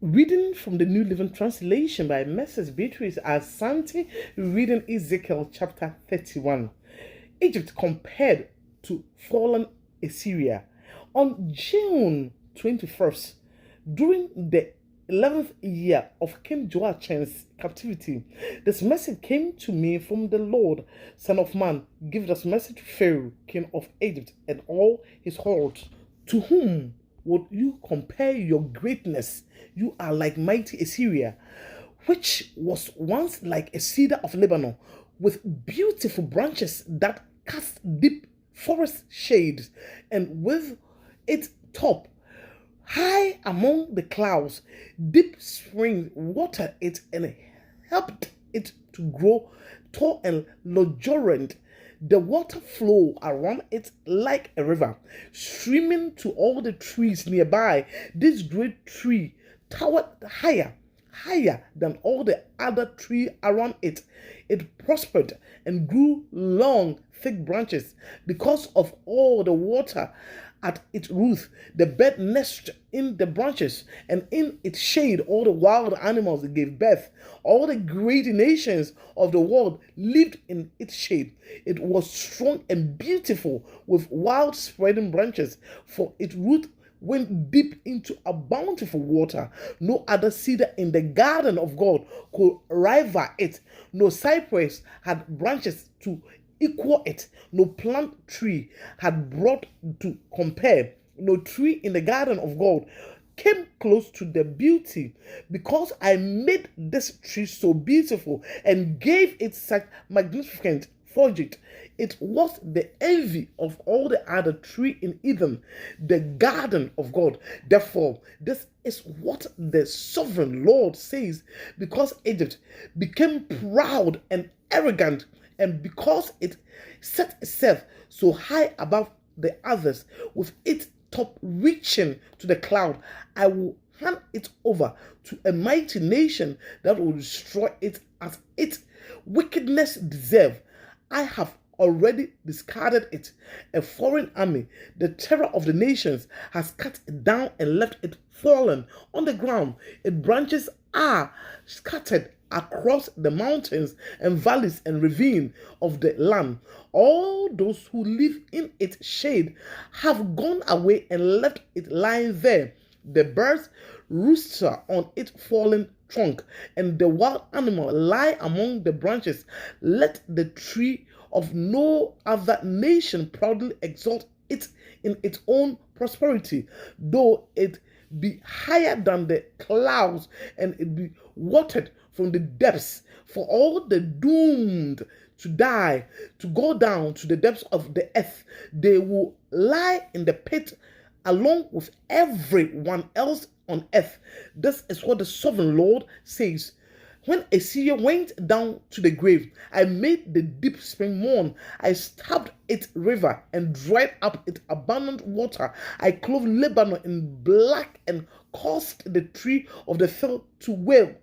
Reading from the New Living Translation by Mrs. Beatrice Asante, reading Ezekiel chapter 31. Egypt compared to fallen Assyria. On June 21st, during the 11th year of King Joachim's captivity, this message came to me from the Lord. Son of man, give this message to Pharaoh, king of Egypt, and all his hordes. To whom would you compare your greatness? You are like mighty Assyria, which was once like a cedar of Lebanon, with beautiful branches that cast deep forest shades, and with its top high among the clouds, deep springs watered it and helped it to grow tall and luxuriant. The water flowed around it like a river, streaming to all the trees nearby. This great tree towered higher than all the other trees around it. It prospered and grew long, thick branches because of all the water at its roots. The bird nested in the branches, and in its shade all the wild animals gave birth. All the great nations of the world lived in its shade. It was strong and beautiful, with wild spreading branches, for its root went deep into a bountiful water. No other cedar in the garden of God could rival it. No cypress had branches to equal it. No plant tree had brought to compare. No tree in the garden of God came close to the beauty. Because I made this tree so beautiful and gave it such magnificent foliage, it was the envy of all the other trees in Eden, the garden of God. Therefore, this is what the sovereign Lord says: because Egypt became proud and arrogant, and because it set itself so high above the others, with its top reaching to the cloud, I will hand it over to a mighty nation that will destroy it as its wickedness deserves. I have already discarded it. A foreign army, the terror of the nations, has cut it down and left it fallen on the ground. Its branches are scattered across the mountains and valleys and ravines of the land. All those who live in its shade have gone away and left it lying there. The birds roost on its fallen trunk, and the wild animal lie among the branches. Let the tree of no other nation proudly exalt it in its own prosperity, though it be higher than the clouds and it be watered from the depths. For all the doomed to die, to go down to the depths of the earth, they will lie in the pit along with everyone else on earth. This is what the sovereign Lord says. When Assyria went down to the grave, I made the deep spring mourn. I stabbed its river and dried up its abundant water. I clothed Lebanon in black and caused the tree of the field to wail.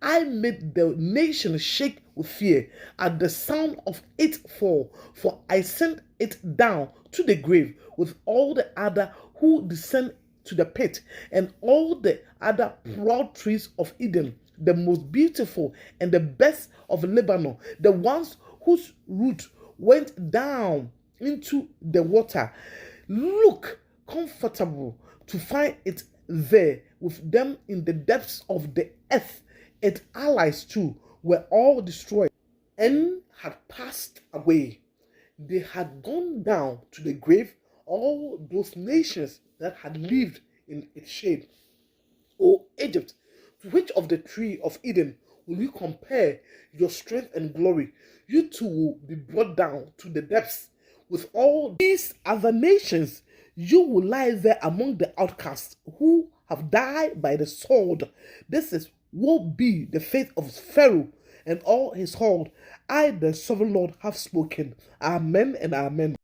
I made the nation shake with fear at the sound of its fall, for I sent it down to the grave with all the other who descend to the pit, and all the other proud trees of Eden, the most beautiful and the best of Lebanon, the ones whose root went down into the water. Look comfortable to find it there with them in the depths of the earth. Its allies too were all destroyed and had passed away. They had gone down to the grave, all those nations that had lived in its shade. O Egypt, to which of the tree of Eden will you compare your strength and glory? You too will be brought down to the depths. With all these other nations, you will lie there among the outcasts who have died by the sword. This is will be the fate of Pharaoh and all his horde. I, the sovereign Lord, have spoken. Amen and amen.